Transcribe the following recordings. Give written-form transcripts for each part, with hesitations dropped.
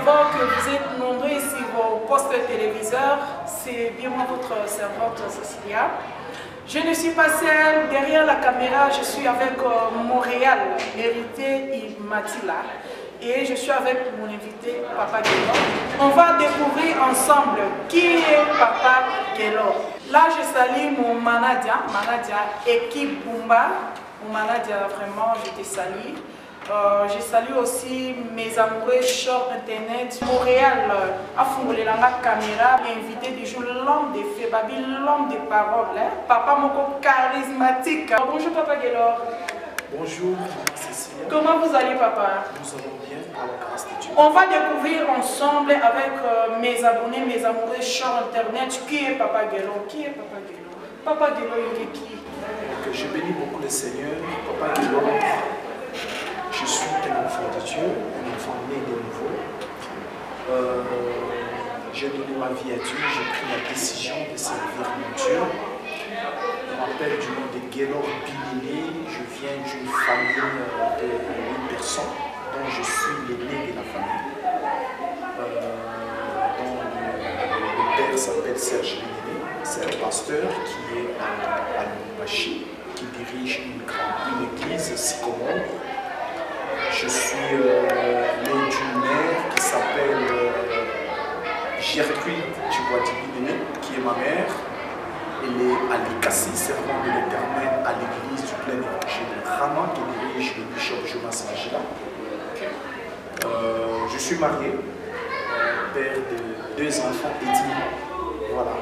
vois que vous êtes nombreux ici vos postes téléviseurs. C'est bien moi votre servante Cécilia. Je ne suis pas seule. Derrière la caméra, je suis avec Montréal, Hérité Matila. Et je suis avec mon invité, Papa Guélor. On va découvrir ensemble qui est Papa Guélor. Là, je salue mon Manadia, équipe Bumba. Mon Manadia, vraiment, je te salue. Je salue aussi mes amoureux short internet. Montréal, à Fungolelanga caméra, invité du jour, l'homme des faits, Babi, l'homme des paroles. Papa Moko charismatique. Bonjour Papa Guélor. Bonjour Cécilia. Comment vous allez Papa? Nous allons bien par la grâce de Dieu. On va découvrir ensemble avec mes abonnés, mes amoureux short internet, qui est Papa Guélor. Qui est Papa Guélor? Papa Guélor, il est qui? Je bénis beaucoup le Seigneur. Papa Guélor, je suis un enfant de Dieu, un enfant né de nouveau. J'ai donné ma vie à Dieu, j'ai pris la décision de servir mon Dieu. Je m'appelle du nom de Guélor Bilili, je viens d'une famille de 8 personnes, dont je suis l'aîné de la famille. Dont le père s'appelle Serge Bilili, c'est un pasteur qui est à Lubumbashi, qui dirige une église Sycomore. Je suis né d'une mère qui s'appelle Gertrude Chibouati-Bidene, qui est ma mère. Elle est à l'Ikassi, servante de l'Éternel à l'église du plein évangile de Rama, qui dirige le bishop Jonas Magila. Je suis marié, père de 2 enfants et 10. Voilà,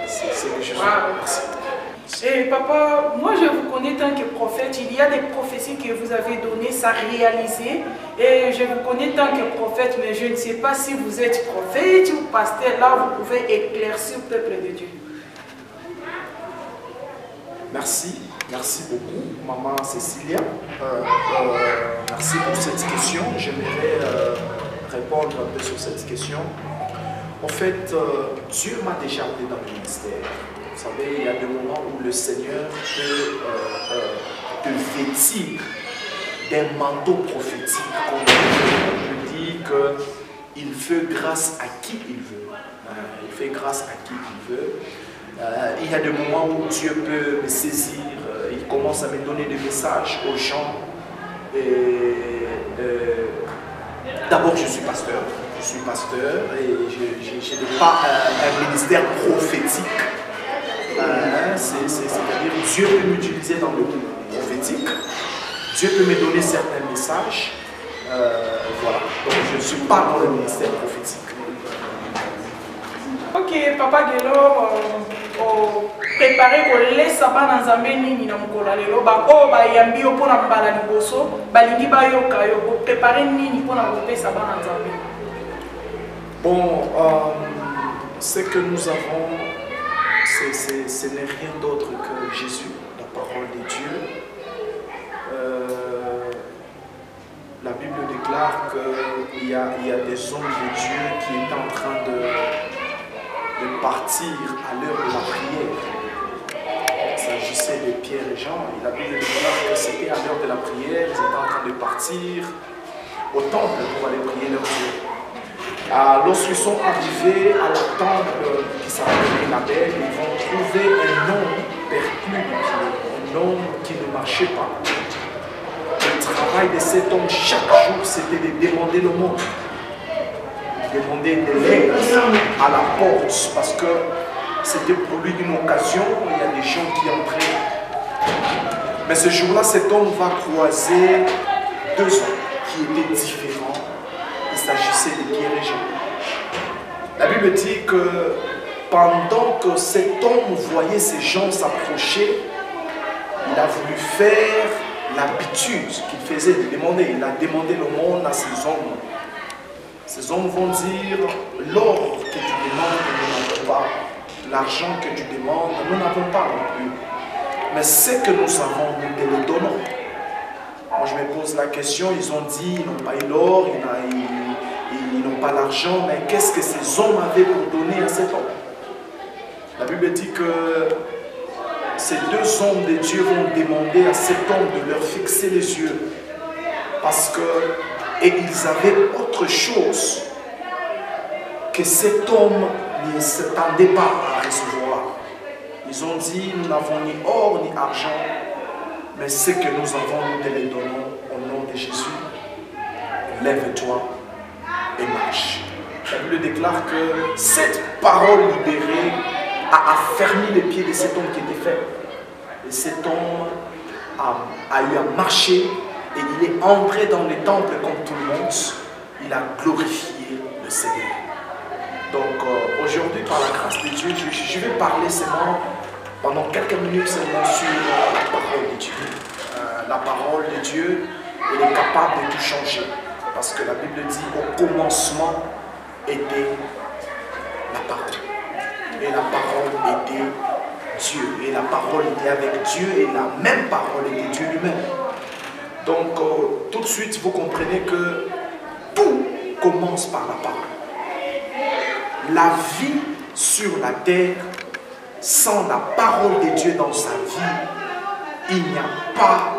c'est ce que je suis. Merci. Et papa, moi je vous connais tant que prophète, il y a des prophéties que vous avez données, ça réalisé. Et je vous connais tant que prophète, mais je ne sais pas si vous êtes prophète ou pasteur, là vous pouvez éclaircir le peuple de Dieu. Merci, merci beaucoup, maman Cécilia. Merci pour cette question. J'aimerais répondre un peu sur cette question. En fait, Dieu m'a déjà appelé dans le ministère. Vous savez, il y a des moments où le Seigneur peut te vêtir d'un manteau prophétique. Comme je dis qu'il fait grâce à qui il veut. Il fait grâce à qui il veut. Il y a des moments où Dieu peut me saisir. Il commence à me donner des messages aux gens. D'abord, je suis pasteur. Je suis pasteur et je n'ai pas un ministère prophétique. C'est-à-dire Dieu peut m'utiliser dans le prophétique, Dieu peut me donner certains messages, voilà, donc je ne suis pas dans le ministère prophétique. Ok, Papa Guélor, préparez pour les sabbats dans un béni, dans mon lelo, bako ba yambi pour la mbala liboso, balingi ba yoka yo, préparez nini pour la rope sabbat dans un béni. Bon, ce que nous avons, ce n'est rien d'autre que Jésus, la parole de Dieu. La Bible déclare qu'il y a des hommes de Dieu qui étaient en train de partir à l'heure de la prière. Il s'agissait de Pierre et Jean. Et la Bible déclare que c'était à l'heure de la prière, ils étaient en train de partir au temple pour aller prier leur Dieu. Lorsqu'ils sont arrivés à la temple qui s'appelait la Belle, ils vont trouver un homme perclus de pied, un homme qui ne marchait pas. Le travail de cet homme chaque jour, c'était de demander le monde, demander de l'aide à la porte, parce que c'était pour lui une occasion, il y a des gens qui entraient. Mais ce jour-là, cet homme va croiser 2 hommes qui étaient différents. Il s'agissait de Pierre et Jean. La Bible dit que pendant que cet homme voyait ces gens s'approcher, il a voulu faire l'habitude qu'il faisait de demander. Il a demandé le monde à ces hommes. Ces hommes vont dire, l'or que tu demandes, nous n'avons pas. L'argent que tu demandes, nous n'avons pas non plus. Mais ce que nous avons, nous te le donnons. Moi, je me pose la question, ils ont dit, ils n'ont pas eu l'or, ils n'ont pas l'argent, mais qu'est-ce que ces hommes avaient pour donner à cet homme? La Bible dit que ces 2 hommes de Dieu vont demander à cet homme de leur fixer les yeux, parce que Et ils avaient autre chose que cet homme ne s'attendait pas à recevoir. Ils ont dit, nous n'avons ni or ni argent, mais ce que nous avons, nous te le donnons au nom de Jésus. Lève-toi et marche. La Bible déclare que cette parole libérée a affermi les pieds de cet homme qui était faible. Et cet homme a eu à marcher et il est entré dans le temple comme tout le monde. Il a glorifié le Seigneur. Donc aujourd'hui, par la grâce de Dieu, je vais parler seulement pendant quelques minutes seulement sur la parole de Dieu. La parole de Dieu, elle est capable de tout changer. Parce que la Bible dit au commencement était la parole. Et la parole était Dieu. Et la parole était avec Dieu et la même parole était Dieu lui-même. Donc tout de suite vous comprenez que tout commence par la parole. La vie sur la terre, sans la parole de Dieu dans sa vie, il n'y a pas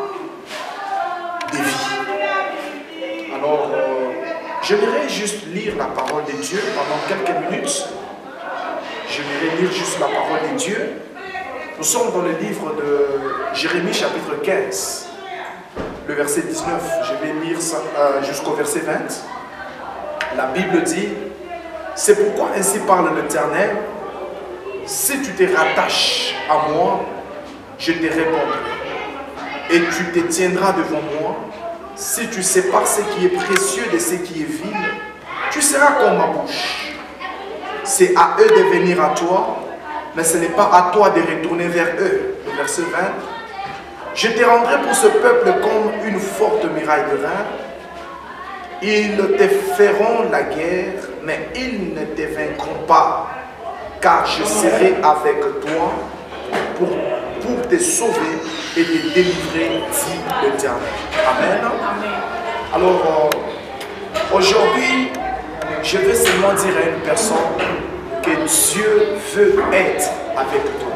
de vie. Alors, j'aimerais juste lire la parole de Dieu pendant quelques minutes. J'aimerais lire juste la parole de Dieu. Nous sommes dans le livre de Jérémie chapitre 15, le verset 19. Je vais lire ça jusqu'au verset 20. La Bible dit: c'est pourquoi ainsi parle l'Éternel, si tu te rattaches à moi, je te répondrai. Et tu te tiendras devant moi. Si tu sépares ce qui est précieux de ce qui est vil, tu seras comme ma bouche. C'est à eux de venir à toi, mais ce n'est pas à toi de retourner vers eux. Le verset 20. Je te rendrai pour ce peuple comme une forte muraille de reins. Ils te feront la guerre, mais ils ne te vaincront pas, car je serai avec toi pour te sauver et te délivrer, dit l'Éternel. Amen. Alors, aujourd'hui, je veux seulement dire à une personne que Dieu veut être avec toi.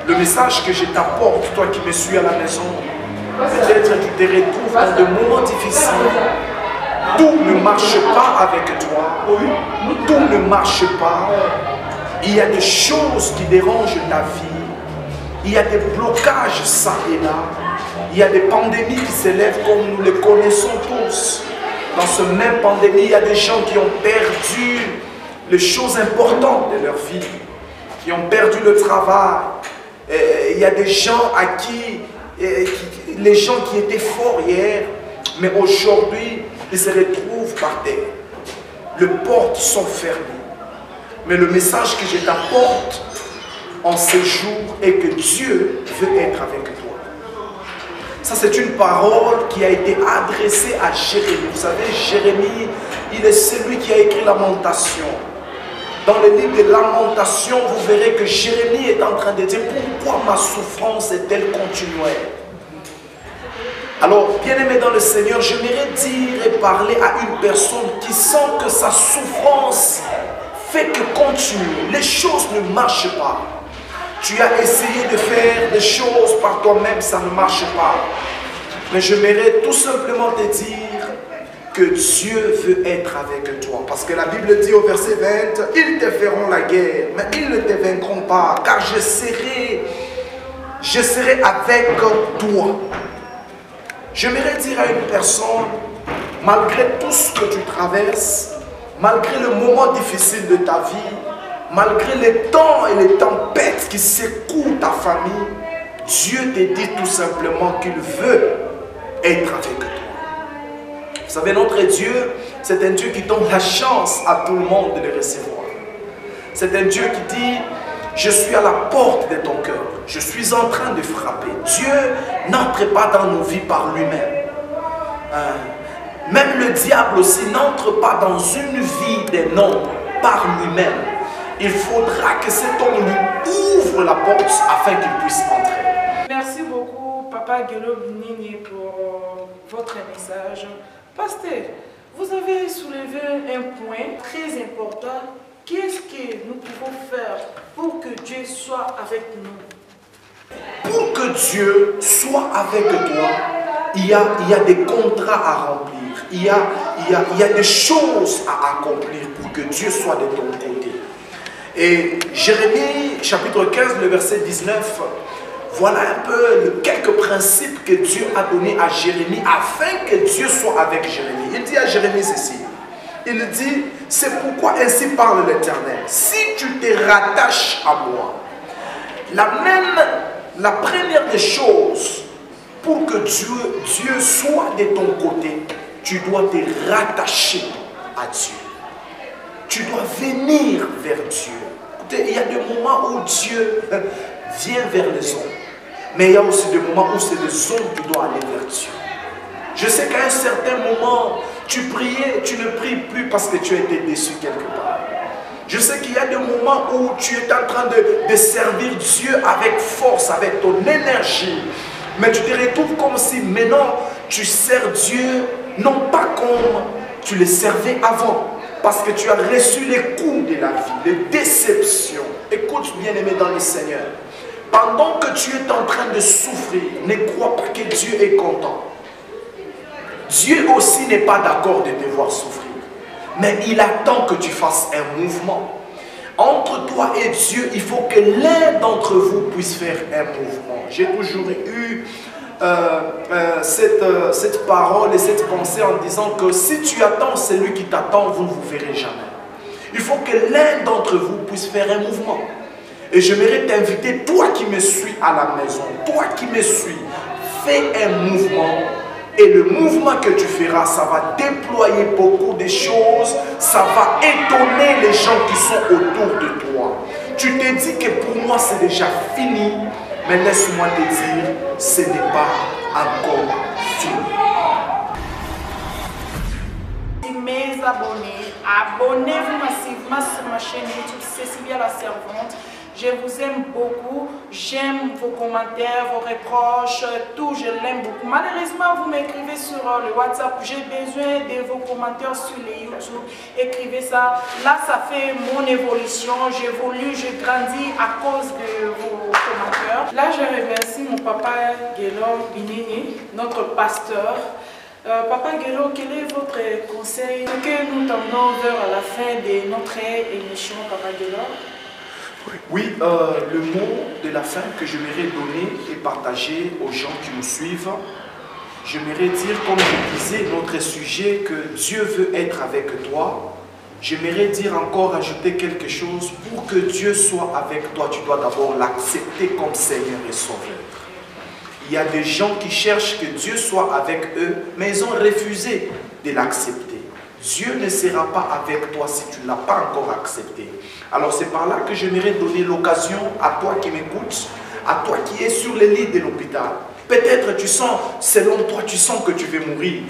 Le message que je t'apporte, toi qui me suis à la maison, peut-être tu te retrouves dans des moments difficiles. Tout ne marche pas avec toi. Tout ne marche pas. Il y a des choses qui dérangent ta vie. Il y a des blocages ça et là. Il y a des pandémies qui s'élèvent comme nous les connaissons tous. Dans ce même pandémie, il y a des gens qui ont perdu les choses importantes de leur vie. Qui ont perdu le travail. Et il y a des gens à qui les gens qui étaient forts hier, mais aujourd'hui, ils se retrouvent par terre. Les portes sont fermées. Mais le message que je t'apporte en ces jours est que Dieu veut être avec toi. Ça, c'est une parole qui a été adressée à Jérémie. Vous savez, Jérémie, il est celui qui a écrit Lamentation. Dans le livre de Lamentation, vous verrez que Jérémie est en train de dire: pourquoi ma souffrance est-elle continuelle? Alors, bien-aimé dans le Seigneur, j'aimerais dire et parler à une personne qui sent que sa souffrance fait que continue. Les choses ne marchent pas. Tu as essayé de faire des choses par toi-même, ça ne marche pas. Mais j'aimerais tout simplement te dire que Dieu veut être avec toi. Parce que la Bible dit au verset 20, ils te feront la guerre, mais ils ne te vaincront pas, car je serai avec toi. J'aimerais dire à une personne, malgré tout ce que tu traverses, malgré le moment difficile de ta vie, malgré les temps et les tempêtes qui secouent ta famille, Dieu te dit tout simplement qu'il veut être avec toi. Vous savez, notre Dieu, c'est un Dieu qui donne la chance à tout le monde de le recevoir. C'est un Dieu qui dit: je suis à la porte de ton cœur. Je suis en train de frapper. Dieu n'entre pas dans nos vies par lui-même. Même le diable aussi n'entre pas dans une vie des hommes par lui-même. Il faudra que cet homme lui ouvre la porte afin qu'il puisse entrer. Merci beaucoup, Papa Guelo Nini, pour votre message. Pasteur, vous avez soulevé un point très important. Qu'est-ce que nous pouvons faire pour que Dieu soit avec nous? Pour que Dieu soit avec toi, il y a des contrats à remplir. Il y a des choses à accomplir pour que Dieu soit de ton côté. Et Jérémie, chapitre 15, le verset 19, voilà un peu quelques principes que Dieu a donnés à Jérémie afin que Dieu soit avec Jérémie. Il dit à Jérémie ceci. Il dit, c'est pourquoi ainsi parle l'Éternel. Si tu te rattaches à moi, la première des choses pour que Dieu soit de ton côté, tu dois te rattacher à Dieu. Tu dois venir vers Dieu. Écoutez, il y a des moments où Dieu vient vers les hommes. Mais il y a aussi des moments où c'est les hommes qui doivent aller vers Dieu. Je sais qu'à un certain moment, tu priais, tu ne pries plus parce que tu as été déçu quelque part. Je sais qu'il y a des moments où tu es en train de servir Dieu avec force, avec ton énergie. Mais tu te retrouves comme si maintenant tu sers Dieu, non pas comme tu le servais avant. Parce que tu as reçu les coups de la vie, les déceptions. Écoute bien aimé dans le Seigneur. Pendant que tu es en train de souffrir, ne crois pas que Dieu est content. Dieu aussi n'est pas d'accord de te voir souffrir. Mais il attend que tu fasses un mouvement. Entre toi et Dieu, il faut que l'un d'entre vous puisse faire un mouvement. J'ai toujours eu cette parole et cette pensée en disant que si tu attends celui qui t'attend, vous ne vous verrez jamais. Il faut que l'un d'entre vous puisse faire un mouvement. Et j'aimerais t'inviter, toi qui me suis à la maison, toi qui me suis, fais un mouvement. Et le mouvement que tu feras, ça va déployer beaucoup de choses. Ça va étonner les gens qui sont autour de toi. Tu te dis que pour moi, c'est déjà fini. Mais laisse-moi te dire, ce n'est pas encore fini. Mes abonnés, abonnez-vous massivement sur ma chaîne YouTube Cécilia la Servante. Je vous aime beaucoup, j'aime vos commentaires, vos reproches, tout, je l'aime beaucoup. Malheureusement, vous m'écrivez sur le WhatsApp, j'ai besoin de vos commentaires sur les YouTube. Écrivez ça, là ça fait mon évolution, j'évolue, je grandis à cause de vos commentaires. Là je remercie mon papa Guélor Binini, notre pasteur. Papa Guélor, quel est votre conseil que nous tendons vers la fin de notre émission, Papa Guélor? Oui, le mot de la fin que j'aimerais donner et partager aux gens qui nous suivent, j'aimerais dire, comme je disais, notre sujet, que Dieu veut être avec toi. J'aimerais dire encore, ajouter quelque chose. Pour que Dieu soit avec toi, tu dois d'abord l'accepter comme Seigneur et Sauveur. Il y a des gens qui cherchent que Dieu soit avec eux, mais ils ont refusé de l'accepter. Dieu ne sera pas avec toi si tu ne l'as pas encore accepté. Alors c'est par là que j'aimerais donner l'occasion à toi qui m'écoutes, à toi qui es sur le lit de l'hôpital. Peut-être tu sens, selon toi, tu sens que tu veux mourir.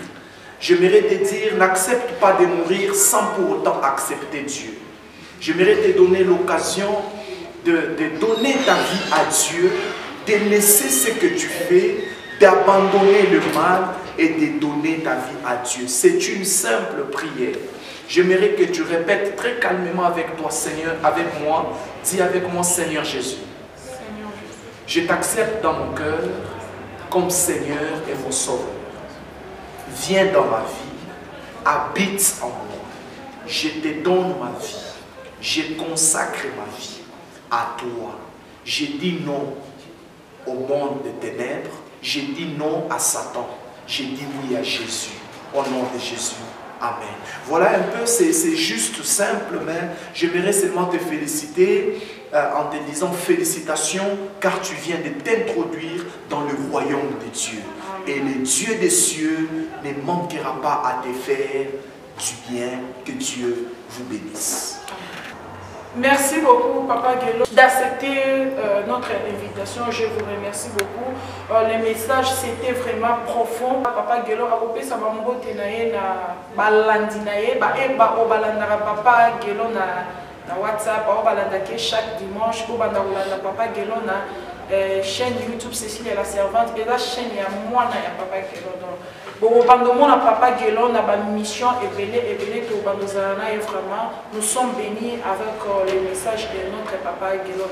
J'aimerais te dire, n'accepte pas de mourir sans pour autant accepter Dieu. J'aimerais te donner l'occasion de donner ta vie à Dieu, de laisser ce que tu fais, d'abandonner le mal et de donner ta vie à Dieu. C'est une simple prière. J'aimerais que tu répètes très calmement avec toi, Seigneur, avec moi. Dis avec moi, Seigneur Jésus. Seigneur Jésus. Je t'accepte dans mon cœur comme Seigneur et mon Sauveur. Viens dans ma vie, habite en moi. Je te donne ma vie. Je consacre ma vie à toi. Je dis non au monde des ténèbres. Je dis non à Satan. Je dis oui à Jésus. Au nom de Jésus. Amen. Voilà un peu, c'est juste simple, mais j'aimerais seulement te féliciter en te disant félicitations, car tu viens de t'introduire dans le royaume de Dieu. Et le Dieu des cieux ne manquera pas à te faire du bien. Que Dieu vous bénisse. Merci beaucoup, Papa Guélor, d'accepter notre invitation. Je vous remercie beaucoup. Le message, c'était vraiment profond. Papa Guélor a coupé sa mambo tenaye na balandinaye, obalandara Papa Guélor na WhatsApp, obalandake chaque dimanche, obalandara Papa Guélor chaîne YouTube Cécilia la servante et la chaîne il y a moi na papa Gelo donc bon bando mon papa Gelo na ba mission et belé to bando zana et vraiment nous sommes bénis avec le message de notre papa Gelo.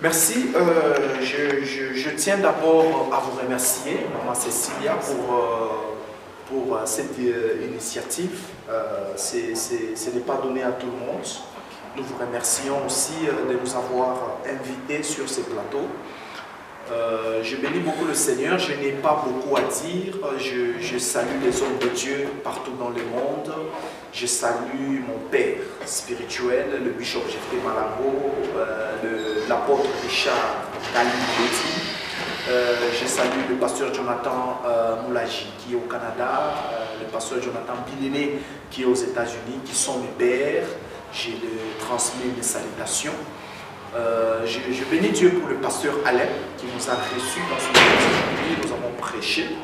Merci. Je tiens d'abord à vous remercier, Maman Cécilia, pour cette initiative. Ce n'est pas donné à tout le monde. Nous vous remercions aussi de nous avoir invités sur ce plateau. Je bénis beaucoup le Seigneur, je n'ai pas beaucoup à dire. Je salue les hommes de Dieu partout dans le monde. Je salue mon père spirituel, le bishop Jeffrey Malango, l'apôtre Richard Kali. Je salue le pasteur Jonathan Moulaji qui est au Canada, le pasteur Jonathan Bilene qui est aux États-Unis, qui sont mes pères. Je leur transmets mes salutations. Je bénis Dieu pour le pasteur Alain qui nous a reçus dans son église. Nous avons prêché.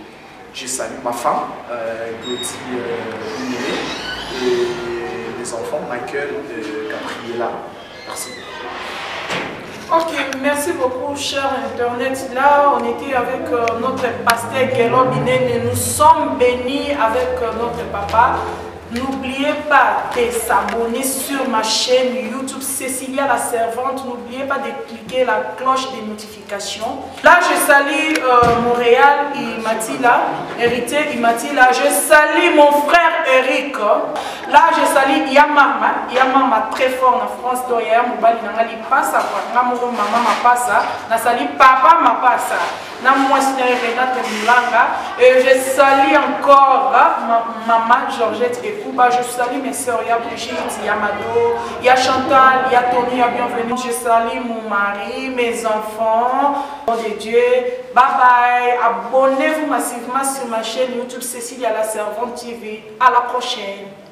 Je salue ma femme, Claudie Bilene, et les enfants, Michael et Gabriela. Merci. Ok, merci beaucoup, cher Internet. Là, on était avec notre pasteur Gelo Binene. Nous sommes bénis avec notre papa. N'oubliez pas de s'abonner sur ma chaîne YouTube Cécilia la servante. N'oubliez pas de cliquer la cloche des notifications. Là, je salue Montréal, Imatila, Héritier Imatila. Je salue mon frère Eric. Là, je salue Yamama. Yamama très fort en France. Donc, Yamama passe à maman ma passe. Na salue papa ma passe. Et je salue encore maman Georgette et Kouba. Je salue mes soeurs, il y a Brigitte, il y a Mado, il y a Chantal, il y a Tony, il y a bienvenue. Je salue mon mari, mes enfants. Nom de Dieu. Bye bye. Abonnez-vous massivement sur ma chaîne YouTube Cécilia la servante TV. À la prochaine.